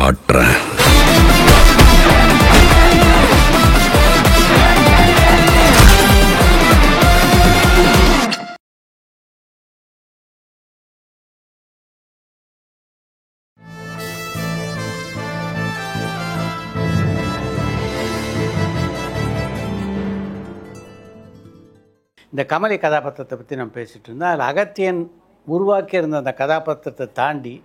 காட்டுறேன். இந்த கமலி கதாபாத்திரத்தை பற்றி நம்ம பேசிகிட்டு இருந்தோம். அதில் அகத்தியன் உருவாக்கி இருந்த அந்த கதாபாத்திரத்தை தாண்டி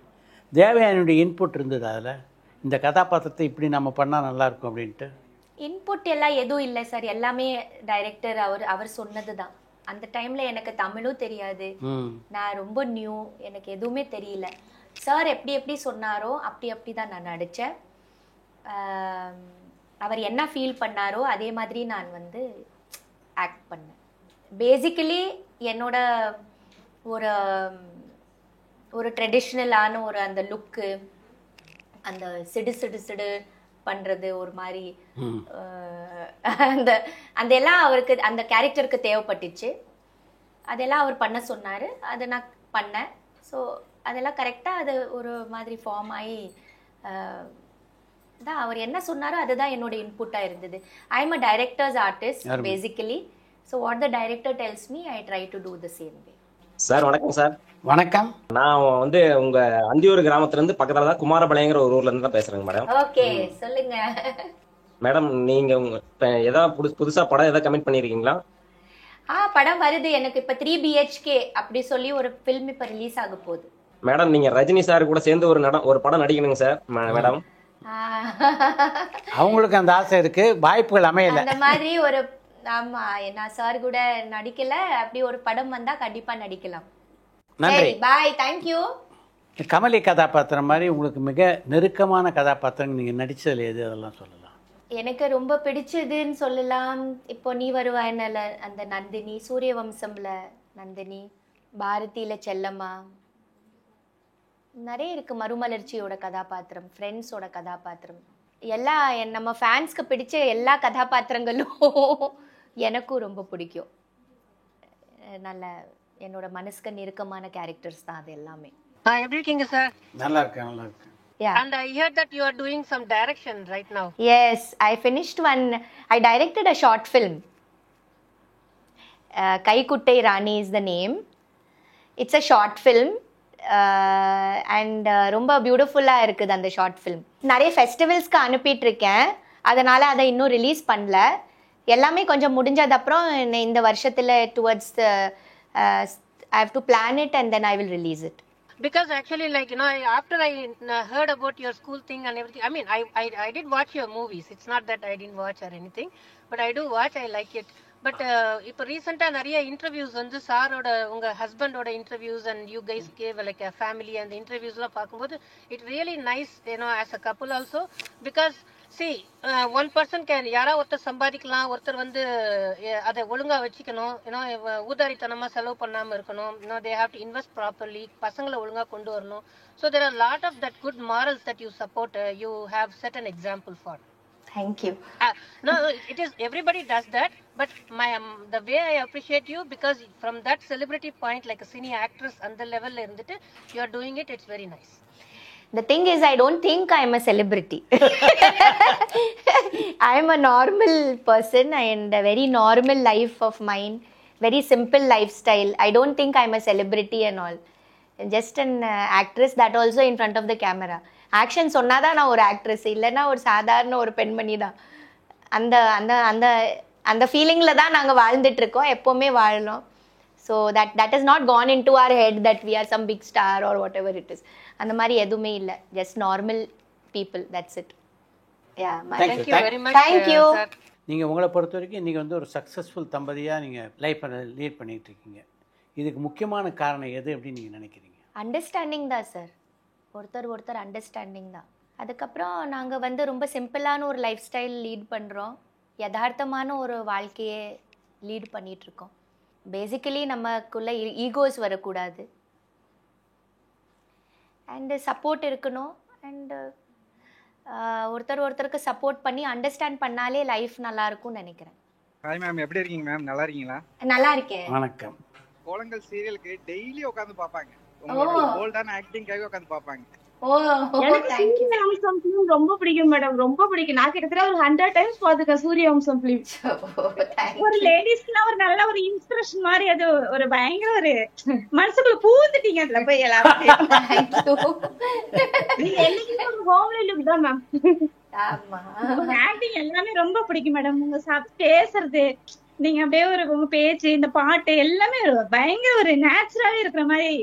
தேவயானியுடைய இன்புட் இருந்தது. அதில் இந்த கதாபாத்திரத்தை இப்படி நம்ம பண்ணால் நல்லாயிருக்கும் அப்படின்ட்டு இன்புட் எல்லாம் எதுவும் இல்லை சார். எல்லாமே டைரக்டர் அவர் சொன்னது தான். அந்த டைமில் எனக்கு தமிழும் தெரியாது, நான் ரொம்ப நியூ, எனக்கு எதுவுமே தெரியல. சார் எப்படி சொன்னாரோ அப்படி தான் நான் நடித்தேன். அவர் என்ன ஃபீல் பண்ணாரோ அதே மாதிரி நான் வந்து ஆக்ட் பண்ணேன். பேசிக்கலி என்னோட ஒரு ட்ரெடிஷ்னலான அந்த லுக்கு, அந்த சிடு பண்ணுறது ஒரு மாதிரி அந்த எல்லாம் அவருக்கு அந்த கேரக்டருக்கு தேவைப்பட்டுச்சு. அதெல்லாம் அவர் பண்ண சொன்னார், அதை நான் பண்ணேன். ஸோ அதெல்லாம் கரெக்டாக அது ஒரு மாதிரி ஃபார்ம் ஆகி தான் அவர் என்ன சொன்னாரோ அதுதான் என்னோட இன்புட்டாக இருந்தது. I am a directors artist basically. So what the director tells me, I try to do the same way. Sir வணக்கம் சார். வணக்கம். நான் வந்து உங்க அந்தியூர் கிராமத்துல இருந்து பக்கத்துல தான் குமாரபாளையங்கிற ஒரு ஊர்ல இருந்து தான் பேசுறேங்க மேடம். ஓகே, சொல்லுங்க மேடம். நீங்க ஏதாவது புதுசா படம் ஏதாவது கமெண்ட் பண்ணிருக்கீங்களா? படம் வருது எனக்கு. இப்ப 3 BHK அப்படி சொல்லி ஒரு ஃபிலிம் இப்ப ரிலீஸ் ஆக போகுது. மேடம் நீங்க ரஜினி சார் கூட சேர்ந்து ஒரு படம் நடிக்கணுங்க சார் மேடம். அவங்களுக்கு அந்த ஆசை இருக்கு, வாய்ப்புகள் அமையல. அந்த மாதிரி ஒரு ஆமா, நான் சார் கூட நடிக்கல. அப்படி ஒரு படம் வந்தா கண்டிப்பா நடிக்கலாம். நன்றி, பாய், தேங்க்யூ. கமலி கதாபாத்திரம் மாதிரி உங்களுக்கு மிக நெருக்கமான கதாபாத்திரம் நீங்க நடிச்சதுல எது, அதெல்லாம் சொல்லலாம். எனக்கு ரொம்ப பிடிச்சதுன்னு சொல்லலாம். இப்போ நீ வருவாய்னல அந்த நந்தினி, சூரியவம்சம்ல நந்தினி, பாரதியில செல்லம்மா, நிறைய இருக்கு. மறுமலர்ச்சியோட கதாபாத்திரம், ஃப்ரெண்ட்ஸோட கதாபாத்திரம், எல்லா நம்ம ஃபேன்ஸ்க்கு பிடிச்ச எல்லா கதாபாத்திரங்களும் எனக்கும் ரொம்ப பிடிக்கும். நல்ல என்னோட மனசுக்கு நெருக்கமான கேரக்டர்ஸ் தான் அது எல்லாமே. எப்படி இருக்கீங்க சார்? நல்லா இருக்கேன். Yeah. And I heard that you are doing some direction right now. Yes, I finished one. I directed a short film. Kaikuttai Rani is the name. It's a short film. And ரொம்ப பியூட்டிஃபுல்லாக இருக்குது அந்த short film. நிறைய ஃபெஸ்டிவல்ஸ்க்கு அனுப்பிட்டு இருக்கேன், அதனால் அதை இன்னும் ரிலீஸ் பண்ணல. எல்லாமே கொஞ்சம் முடிஞ்சதுக்கப்புறம் இந்த வருஷத்தில் towards I have to plan it and then I will release it. Because actually, like, you know, after I heard about your school thing and everything, I mean, I did watch your movies. It's not that I didn't watch or anything, but I do watch, I like it. But இப்போ ரீசெண்டாக நிறைய interviews வந்து சாரோட உங்கள் ஹஸ்பண்டோட interviews and you guys cave like a family அந்த இன்டர்வியூஸ்லாம் பார்க்கும்போது it really nice, you know, as a couple also. Because see one person can, யாராவது ஒருத்தர் சம்பாதிக்கலாம், ஒருத்தர் வந்து அதை ஒழுங்காக வச்சுக்கணும், ஏன்னா ஊதாரித்தனமாக செலவு பண்ணாமல் இருக்கணும், you know they have to invest properly, பசங்களை ஒழுங்காக கொண்டு வரணும். So there are lot of that good morals that you support, you have set an example for. Thank you. No, it is, everybody does that, but the way I appreciate you, because from that celebrity point, like a cine actress and the level irundittu you are doing it, it's very nice. The thing is, I don't think I am a celebrity. I am a normal person and a very normal life of mine, very simple lifestyle. I don't think I am a celebrity and all. Just an actress, that also in front of the camera. Action சொன்னாதான் நான் ஒரு actress, இல்லைன்னா ஒரு சாதாரண ஒரு பெண்மணி தான். அந்த அந்த அந்த அந்த ஃபீலிங்கில் தான் நாங்கள் வாழ்ந்துட்டுருக்கோம், எப்போவுமே வாழலாம். So that is not gone in to our head that we are some big star or whatever it is. அந்த மாதிரி எதுவுமே இல்லை, just normal people, that's it. Thank you very much. Thank you. நீங்கள் உங்களை பொறுத்த வரைக்கும் இன்றைக்கி வந்து ஒரு சக்ஸஸ்ஃபுல் தம்பதியாக நீங்கள் லைஃப்பை லீட் பண்ணிகிட்டு இருக்கீங்க. இதுக்கு முக்கியமான காரணம் எது அப்படின்னு நீங்கள் நினைக்கிறீங்க? அண்டர்ஸ்டாண்டிங் தான் சார். ஒருத்தர் அண்டர்ஸ்டாண்டிங் தான். அதுக்கப்புறம் நாங்கள் வந்து ரொம்ப சிம்பிளான ஒரு லைஃப் ஸ்டைல் லீட் பண்ணுறோம், யதார்த்தமான ஒரு வாழ்க்கையை லீட் பண்ணிகிட்ருக்கோம். பேசிக்கலி நமக்குள்ளே ஈகோஸ் வரக்கூடாது, அண்டு சப்போர்ட் இருக்கணும். அண்டு ஒருத்தருக்கு சப்போர்ட் பண்ணி அண்டர்ஸ்டாண்ட் பண்ணாலே லைஃப் நல்லாயிருக்கும்னு நினைக்கிறேன். ஹாய் மேம், எப்படி இருக்கீங்க மேம்? நல்லா இருக்கீங்களா? நல்லா இருக்கேன். வணக்கம். கோலங்கள் சீரியலுக்கு டெய்லி உட்காந்து பார்ப்பாங்க, போல்டான ஆக்டிங்காக உட்காந்து பார்ப்பாங்க. ஓ எனக்கு தேங்க் யூ. சூரிய வம்சம் film ரொம்ப பிடிக்கும் மேடம், ரொம்ப பிடிக்கும். நான் கிட்டத்தட்ட ஒரு 100 times பாத்துருக்கேன் சூரிய வம்சம் film. ஒரு லேடிஸ்க்குலாம் ஒரு நல்ல ஒரு இன்ஸ்பிரேஷன் மாதிரி, அது ஒரு பயங்கர ஒரு மனசுக்குள்ள பூந்துட்டீங்க அதுல போய் எல்லாரும். Thank you. நீங்க என்னைக்குமே ஒரு ஹோம்லி லுக் தான் மேம். ஆமா. உங்க ஆக்டிங் எல்லாமே ரொம்ப பிடிக்கும் மேடம். உங்க பேசுறது, நீங்க அப்படியே ஒரு உங்க பேச்சு, இந்த பாட்டு எல்லாமே பயங்கர ஒரு நேச்சுரலா இருக்கிற மாதிரி.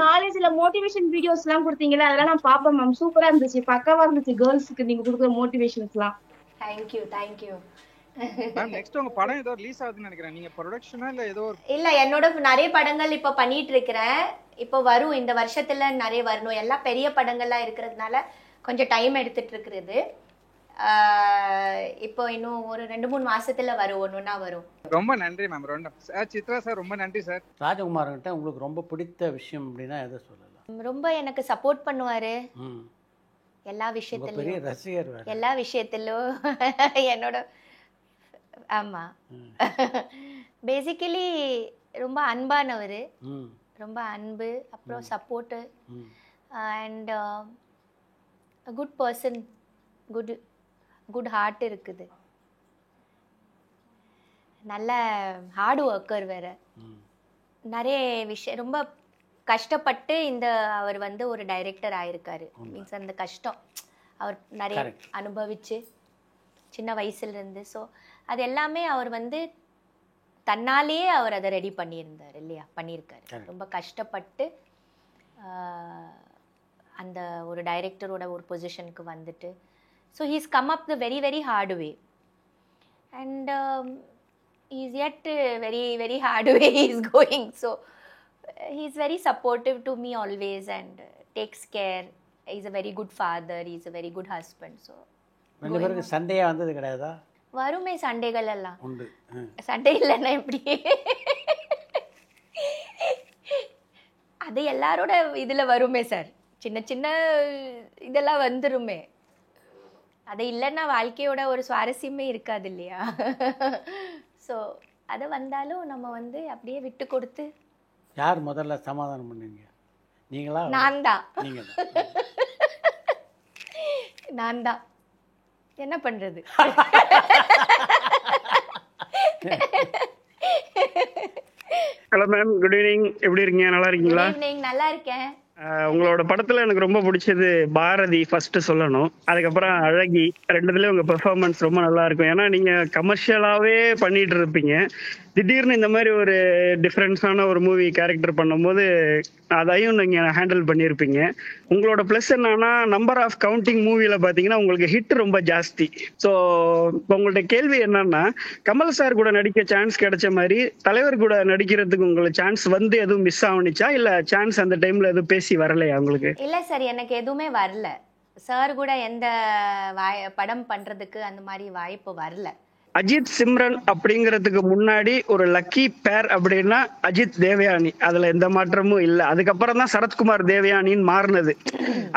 காலேஜ்ல மோட்டிவேஷன் வீடியோஸ் எல்லாம் கொடுத்தீங்கல்ல, அதெல்லாம் நான் பாப்பேன் மேம். சூப்பரா இருந்துச்சு, பக்காவா இருந்துச்சு. கேர்ள்ஸுக்கு நீங்க கொடுக்குற மோட்டிவேஷன்ஸ் எல்லாம். Thank you thank you. Ma'am next உங்க படம் ஏதோ ரிலீஸ் ஆகுதுன்னு நினைக்கிறேன். நீங்க ப்ரொடக்ஷனா இல்ல ஏதோ ஒரு இல்ல, என்னோட நிறைய படங்கள் இப்ப பண்ணிட்டு இருக்கிறேன். இப்போ வரும், இந்த வருஷத்துல நிறைய வரணும். எல்லாம் பெரிய படங்கள்லாம் இருக்கிறதுனால கொஞ்சம் டைம் எடுத்துட்டு இருக்கிறது. இப்போ இன்னும் ஒரு 2-3 மாசத்துல வரும், ஒண்ணுன்னா வரும். ரொம்ப நன்றி மேம். ரொம்ப சித்ரா சார் ரொம்ப நன்றி சார். ராஜகுமார்கிட்ட உங்களுக்கு ரொம்ப பிடித்த விஷயம் அப்படின்னா எதை சொல்லலாம்? ரொம்ப எனக்கு சப்போர்ட் பண்ணுவாரு ம் எல்லா உங்க பெரிய விஷயத்திலயும். ரசிகர் வேற. எல்லா விஷயத்திலும் என்னோட ஆமா பேசிக்கலி ரொம்ப அன்பானவர், ம் ரொம்ப அன்பு, அப்புறம் சப்போர்ட்டு ம் and good person, good heart இருக்குது. நல்ல ஹார்ட் ஒர்க்கர் வேற. ம் நிறைய விஷயம் ரொம்ப கஷ்டப்பட்டு அவர் வந்து ஒரு டைரக்டர் ஆயிருக்காரு. மீன்ஸ் அந்த கஷ்டம் அவர் நிறைய Correct. அனுபவிச்சு சின்ன வயசுல இருந்து. ஸோ அது எல்லாமே அவர் வந்து தன்னாலேயே அவர் அதை ரெடி பண்ணியிருந்தார் இல்லையா, பண்ணியிருக்காரு. Correct. ரொம்ப கஷ்டப்பட்டு அந்த ஒரு டைரக்டரோட ஒரு பொசிஷனுக்கு வந்துட்டு. So he's come up the very very hard way and he's yet very very hard way he is going. So he's very supportive to me always and takes care. He's a very good father, he's a very good husband. So ரெண்டு பேருக்கு சண்டையா வந்தது கிடையாதா? வருமே சண்டைகள் எல்லாம். உண்டு. சண்டை இல்லைன்னா எப்படி? அது எல்லாரோட இதுல வருமே சார், சின்ன சின்ன இதெல்லாம் வந்துருமே. அது இல்லைன்னா வாழ்க்கையோட ஒரு சுவாரஸ்யமே இருக்காது இல்லையா? ஸோ அது வந்தாலும் நம்ம வந்து அப்படியே விட்டு கொடுத்து. யார் முதல்ல சமாதானம் பண்ணீங்க? நீங்களா? நான் தான். நீங்க தான். நான் தான். என்ன பண்றது? Hello ma'am, good evening. எப்படி இருக்கீங்க? நல்லா இருக்கீங்களா? Good evening. நல்லா இருக்கேன். உங்களோட படத்துல எனக்கு ரொம்ப பிடிச்சது பாரதி ஃபர்ஸ்ட் சொல்லணும். அதுக்கப்புறம் அழகி. ரெண்டுத்துலயும் உங்க பெர்ஃபார்மன்ஸ் ரொம்ப நல்லா இருக்கும். ஏன்னா நீங்க கமர்ஷியலாவே பண்ணிட்டு இருப்பீங்க, திடீர்னு இந்த மாதிரி ஒரு டிஃப்ரென்ஸான ஒரு மூவி கேரக்டர் பண்ணும்போது அதையும் நீங்க ஹேண்டில் பண்ணியிருப்பீங்க. உங்களோட ப்ளஸ் என்னன்னா, நம்பர் ஆஃப் கவுண்டிங் மூவில பாத்தீங்கன்னா உங்களுக்கு ஹிட் ரொம்ப ஜாஸ்தி. ஸோ உங்கள்ட்ட கேள்வி என்னன்னா, கமல் சார் கூட நடிக்க சான்ஸ் கிடைச்ச மாதிரி தலைவர் கூட நடிக்கிறதுக்கு உங்களுக்கு சான்ஸ் வந்து எதுவும் மிஸ் ஆகுனுச்சா, இல்ல சான்ஸ் அந்த டைம்ல எதுவும் பேசி வரலையா உங்களுக்கு? இல்ல சார், எனக்கு எதுவுமே வரல. சார் கூட எந்த படம் பண்றதுக்கு அந்த மாதிரி வாய்ப்பு வரல. அஜித் சிம்ரன் அப்படிங்கிறதுக்கு முன்னாடி ஒரு லக்கி பேர் அப்படின்னா அஜித் தேவயானி, அதுல எந்த மாற்றமும் இல்லை. அதுக்கப்புறம் தான் சரத்குமார் தேவயானின்னு மாறினது.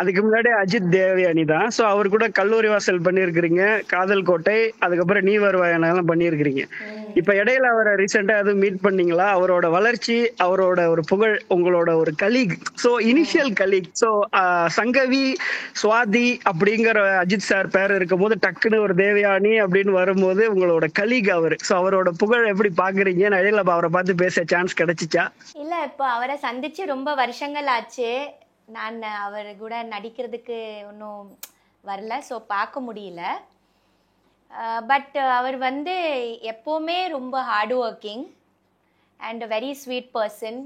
அதுக்கு முன்னாடி அஜித் தேவயானி தான். ஸோ அவர் கூட கல்லூரி வாசல் பண்ணியிருக்கிறீங்க, காதல் கோட்டை, அதுக்கப்புறம் நீ வருவாயெல்லாம் பண்ணியிருக்கிறீங்க. இப்ப இடையில அவரை ரீசெண்டா எதுவும் மீட் பண்ணீங்களா? அவரோட வளர்ச்சி, அவரோட ஒரு புகழ், உங்களோட ஒரு colleague, so initial colleague. So Sangavi, Swathi அப்படிங்கிற அஜித் சார் பேர் இருக்கும் போது டக்குன்னு ஒரு தேவயானி அப்படின்னு வரும்போது உங்களோட கலீக் அவரு. ஸோ அவரோட புகழ் எப்படி பாக்குறீங்க? இடையில அவரை பார்த்து பேச சான்ஸ் கிடைச்சிச்சா? இல்ல, இப்போ அவரை சந்திச்சு ரொம்ப வருஷங்கள் ஆச்சு. நான் அவர் கூட நடிக்கிறதுக்கு ஒன்றும் வரல, ஸோ பார்க்க முடியல. பட் அவர் வந்து எப்போவுமே ரொம்ப hard working and very sweet person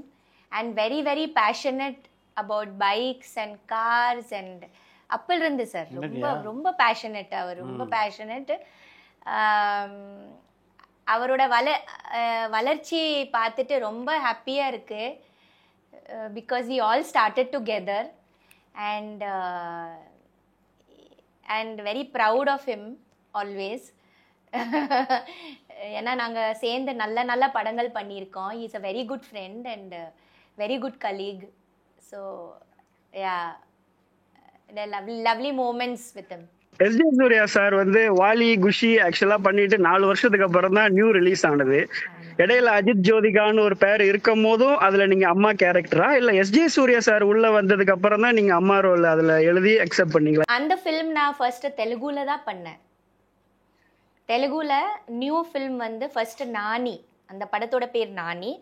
and very very passionate about bikes and cars and அப்பல் இருந்து சார் ரொம்ப ரொம்ப பேஷனட். அவர் ரொம்ப பேஷனட். அவரோட வளர்ச்சி பார்த்துட்டு ரொம்ப ஹாப்பியாக இருக்குது. Because we all started together and very proud of him always. ஏன்னா நாங்கள் சேர்ந்து நல்ல நல்ல படங்கள் பண்ணியிருக்கோம். He is a very good friend and very good colleague. So yeah, lovely moments with him. S J Surya sir வந்து வாலி குஷி ஆக்சுவலா பண்ணிட்டு 4 வருஷத்துக்கு அப்புறம் தான் நியூ ரிலீஸ் ஆனது. இடையில அஜித் ஜோதிகான்னு ஒரு பேர் இருக்கும் போதும் அதுல நீங்க அம்மா கேரக்டரா இல்ல எஸ்ஜே சூர்யா சார் உள்ள வந்ததுக்கு அப்புறம் தான் நீங்க அம்மா ரோல் அதுல எழுதி அக்செப்ட் பண்ணீங்களா? அந்த ஃபிலிம் நான் ஃபர்ஸ்ட் தெலுங்குல தான் பண்ணேன். தெலுங்குல நியூ ஃபிலிம் வந்து ஃபர்ஸ்ட் நானி, அந்த படத்தோட பேர் நானி.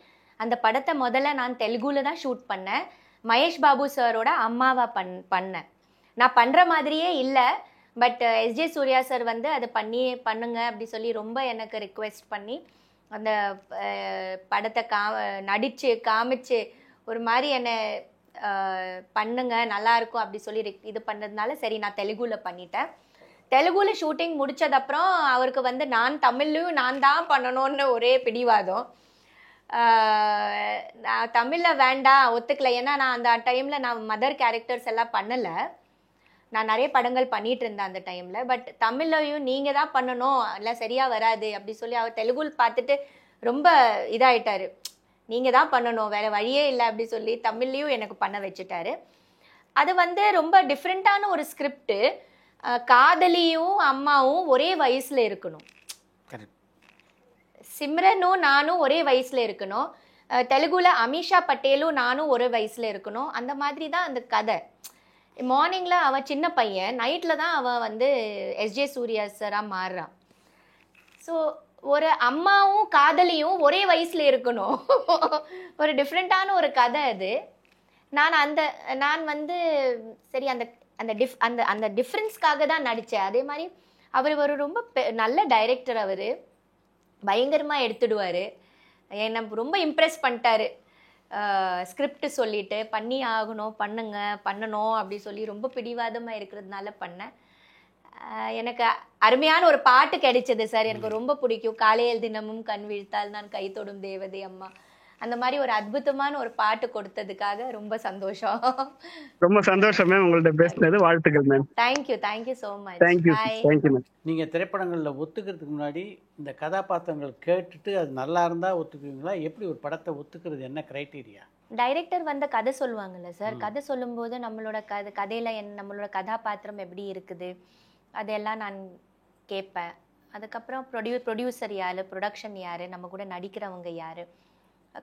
அந்த படத்தை முதல்ல நான் தெலுங்குல தான் ஷூட் பண்ணேன். மகேஷ் பாபு சாரோட அம்மாவா பண்ணேன். நான் பண்ற மாதிரியே இல்லை, பட் எஸ்ஜே சூர்யா சார் வந்து அதை பண்ணுங்க அப்படி சொல்லி ரொம்ப எனக்கு ரிக்வெஸ்ட் பண்ணி அந்த படத்தை நடிச்சு காமிச்சு ஒரு மாதிரி என்னை பண்ணுங்க நல்லா இருக்கும் அப்படி சொல்லி இது பண்ணதுனால சரி நான் தெலுங்குல பண்ணிட்டேன். தெலுங்குல ஷூட்டிங் முடிச்சதப்புறம் அவருக்கு வந்து நான் தமிழ்லையும் நான் தான் பண்ணணும்னு ஒரே பிடிவாதம். நான் தமிழில் வேண்டாம் ஒத்துக்கல. ஏன்னா நான் அந்த டைமில் நான் மதர் கேரக்டர்ஸ் எல்லாம் பண்ணலை. நான் நிறைய படங்கள் பண்ணிட்டு இருந்தேன் அந்த டைமில். பட் தமிழ்லையும் நீங்கள் தான் பண்ணணும், இல்லை சரியாக வராது அப்படி சொல்லி அவர் தெலுங்குல பார்த்துட்டு ரொம்ப இதாகிட்டாரு. நீங்கள் தான் பண்ணணும், வேறு வழியே இல்லை அப்படி சொல்லி தமிழ்லையும் எனக்கு பண்ண வச்சுட்டாரு. அது வந்து ரொம்ப டிஃப்ரெண்ட்டான ஒரு ஸ்கிரிப்டு. காதலியும் அம்மாவும் ஒரே வயசில் இருக்கணும், சிம்ரனும் நானும் ஒரே வயசுல இருக்கணும், தெலுங்குல அமிஷா பட்டேலும் நானும் ஒரே வயசுல இருக்கணும். அந்த மாதிரி தான் அந்த கதை. மார்னிங்ல அவன் சின்ன பையன், நைட்ல தான் அவன் வந்து எஸ்ஜே சூர்யா சாரா மாறுறான். ஸோ ஒரு அம்மாவும் காதலியும் ஒரே வயசுல இருக்கணும். ஒரு டிஃப்ரெண்டான ஒரு கதை அது. நான் வந்து சரி அந்த அந்த அந்த டிஃப்ரென்ஸ்க்காக தான் நடித்தேன். அதே மாதிரி அவர் ஒரு ரொம்ப நல்ல டைரக்டர். அவர் பயங்கரமாக எடுத்துடுவார். என்னை ரொம்ப இம்ப்ரெஸ் பண்ணிட்டாரு. ஸ்கிரிப்ட் சொல்லிட்டு பண்ணணும் அப்படி சொல்லி ரொம்ப பிடிவாதமாக இருக்கிறதுனால பண்ணேன். எனக்கு அருமையான ஒரு பாட்டு கிடைச்சது சார், எனக்கு ரொம்ப பிடிக்கும். காலையில் தினமும் கண் விழித்தால் நான் கை தொடும் தேவதை அம்மா, அந்த மாதிரி ஒரு அற்புதமான ஒரு பாட்டு கொடுத்ததுக்காக ரொம்ப சந்தோஷம். ரொம்ப சந்தோஷம் மேம் உங்கள்ட்ட பேசுனது. வாழ்த்துக்கள் ma'am. Thank you so much. Thank you ma'am. நீங்கள் திரைப்படங்களில் ஒத்துக்கிறதுக்கு முன்னாடி இந்த கதாபாத்திரங்கள் கேட்டுட்டு அது நல்லா இருந்தால் ஒத்துக்குவீங்களா? எப்படி ஒரு படத்தை ஒத்துக்கிறது, என்ன க்ரைட்டீரியா? டைரக்டர் வந்து கதை சொல்லுவாங்கல்ல சார், கதை சொல்லும்போது நம்மளோட கதையில் நம்மளோட கதாபாத்திரம் எப்படி இருக்குது அதெல்லாம் நான் கேட்பேன். அதுக்கப்புறம் ப்ரொடியூசர் யார், ப்ரொடக்ஷன் யார், நம்ம கூட நடிக்கிறவங்க யார்,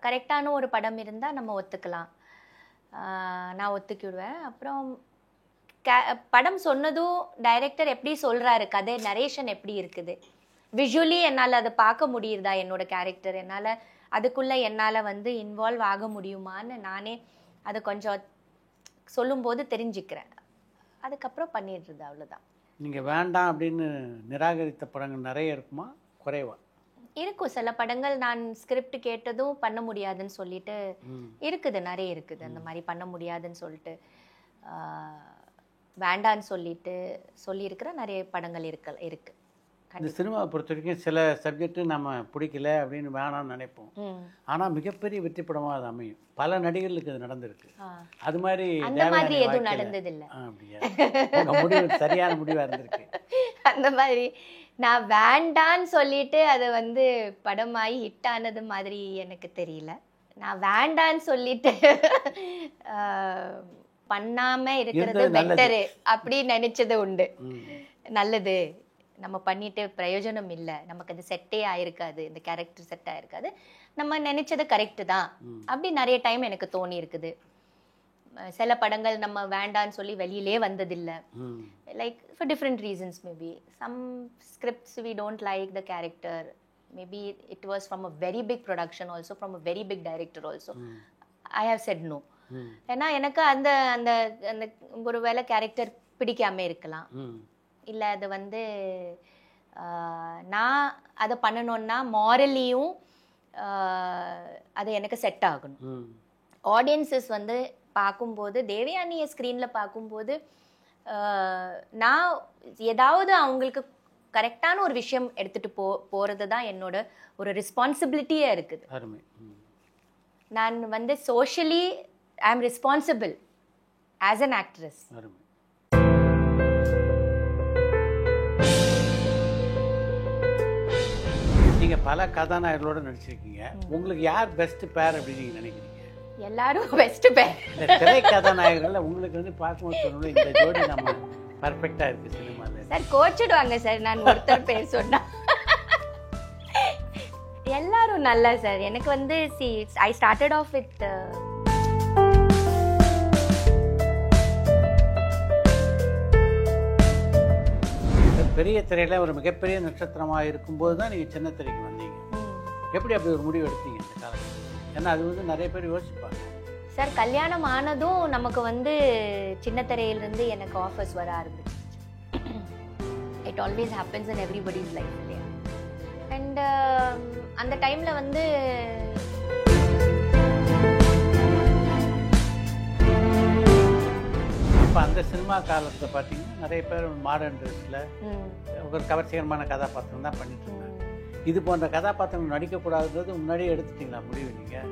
கரெக்டான ஒரு படம் இருந்தால் நம்ம ஒத்துக்கலாம், நான் ஒத்துக்கிடுவேன். அப்புறம் படம் சொன்னதும் டைரக்டர் எப்படி சொல்கிறாரு, கதை நரேஷன் எப்படி இருக்குது, விஷுவலி என்னால் அதை பார்க்க முடியுதா, என்னோட கேரக்டர் என்னால் அதுக்குள்ளே என்னால் வந்து இன்வால்வ் ஆக முடியுமான்னு நானே அதை கொஞ்சம் சொல்லும்போது தெரிஞ்சுக்கிறேன். அதுக்கப்புறம் பண்ணிடுறது, அவ்வளோதான். நீங்கள் வேண்டாம் அப்படின்னு நிராகரித்த படங்கள் நிறைய இருக்குமா, குறைவா? இருக்கும். சில படங்கள் நான் ஸ்கிரிப்ட் கேட்டதும் பண்ண முடியாதுன்னு சொல்லிட்டு இருக்குது, நிறைய இருக்குது. அந்த மாதிரி பண்ண முடியாதுன்னு சொல்லிட்டு வேண்டான்னு சொல்லியிருக்கிற நிறைய படங்கள் இருக்கு. இந்த சினிமாவை பொறுத்த வரைக்கும் சில சப்ஜெக்ட்டு நம்ம பிடிக்கல அப்படின்னு வேணாம்னு நினைப்போம், ஆனால் மிகப்பெரிய வெற்றி படமாக அது அமையும். பல நடிகர்களுக்கு அது நடந்திருக்கு. அது மாதிரி அந்த மாதிரி எதுவும் நடந்ததில்லை. அப்படியா? முடிவு சரியான முடிவாக இருந்திருக்கு. அந்த மாதிரி நான் வேண்டான்னு சொல்லிட்டு அதை வந்து படமாயி ஹிட் ஆனது மாதிரி எனக்கு தெரியல. நான் வேண்டான்னு சொல்லிட்டு பண்ணாம இருக்கிறது பெட்டரு அப்படி நினைச்சது உண்டு. நல்லது, நம்ம பண்ணிட்டு பிரயோஜனம் இல்லை, நமக்கு அது செட்டே ஆயிருக்காது, இந்த கேரக்டர் செட் ஆயிருக்காது, நம்ம நினைச்சது கரெக்டு தான் அப்படி நிறைய டைம் எனக்கு தோணி இருக்குது. சில படங்கள் நம்ம வேண்டான்னு சொல்லி வெளியிலே வந்ததில்லை, like for different reasons. Maybe some scripts we don't like the character, maybe it was from a very big production also, from a very big director also. I have said no. ஏன்னா எனக்கு அந்த அந்த அந்த ஒரு வேளை character பிடிக்காம இருக்கலாம், இல்லை அது வந்து நான் அதை பண்ணணுன்னா மாரலியும் அது எனக்கு செட் ஆகணும். ஆடியன்ஸஸ் வந்து பார்க்கும்போது, தேவயானியை ஸ்க்ரீனில் பார்க்கும்போது நான் ஏதாவது அவங்களுக்கு கரெக்டான ஒரு விஷயம் எடுத்துகிட்டு போகிறது தான் என்னோட ஒரு ரெஸ்பான்சிபிலிட்டியாக இருக்குது. நான் வந்து சோஷியலி ஐ ஆம் ரெஸ்பான்சிபிள் ஆஸ் அன் ஆக்ட்ரஸ். நீங்கள் பல கதாநாயகர்களோட நடிச்சிருக்கீங்க, உங்களுக்கு யார் பெஸ்ட் பேர் அப்படின்னு நீங்கள் நினைக்கிறீங்க? எல்லாரும் பெஸ்ட் பேர். இந்த திரை கதாநாயகர்கள் உங்களுக்கு வந்து பார்க்கும்போது சொல்லணும் இந்த ஜோடி நம்ம பர்ஃபெக்டாக இருக்குது சினிமாவில். சார் கோச்சிடுவாங்க சார் நான் ஒருத்தர் பேர் சொன்னா. எல்லாரும் நல்லா சார். எனக்கு வந்து I started off with பெரிய திரையில ஒரு மிகப்பெரிய நட்சத்திரமாக இருக்கும்போது தான் நீங்கள் சின்ன திரைக்கு வந்தீங்க. எப்படி அப்படி ஒரு முடிவு எடுத்தீங்க இந்த காலத்தில்? ஏன்னா அது வந்து நிறைய பேர் யோசிப்பாங்க. சார் கல்யாணம் ஆனதும் நமக்கு வந்து சின்ன திரையிலிருந்து எனக்கு ஆஃபர்ஸ் வர ஆரம்பிச்சு. It always happens in everybody's life இல்லையா. அண்ட் அந்த டைமில் வந்து இப்போ அந்த சினிமா காலத்தை பார்த்தீங்கன்னா நிறைய பேர் மாடர்ன் ட்ரெஸ்ஸில் ஒரு கவர்ச்சிகரமான கதாபாத்திரம் தான் பண்ணிட்டு இருந்தாங்க. இது போன்ற கதாபாத்திரம் நடிக்கக்கூடாதுன்றது முன்னாடியே எடுத்துட்டீங்களா முடிவு நீங்கள்?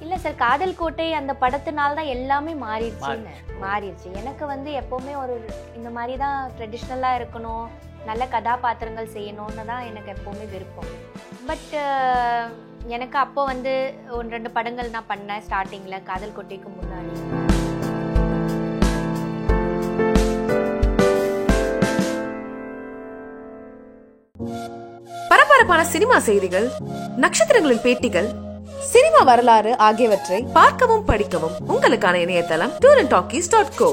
இல்லை சார், காதல் கோட்டை அந்த படத்தினால தான் எல்லாமே மாறிடுச்சு. எனக்கு வந்து எப்போவுமே ஒரு இந்த மாதிரி தான் ட்ரெடிஷ்னலாக இருக்கணும், நல்ல கதாபாத்திரங்கள் செய்யணும்னு தான் எனக்கு எப்போவுமே விருப்பம். பட் எனக்கு அப்போ வந்து 1-2 படங்கள் நான் பண்ணேன் ஸ்டார்டிங்கில், காதல் கோட்டைக்கு முன்னாடி. பரபரப்பான சினிமா செய்திகள், நட்சத்திரங்களின் பேட்டிகள், சினிமா வரலாறு ஆகியவற்றை பார்க்கவும் படிக்கவும் உங்களுக்கான இணையதளம் tourantalkies.co.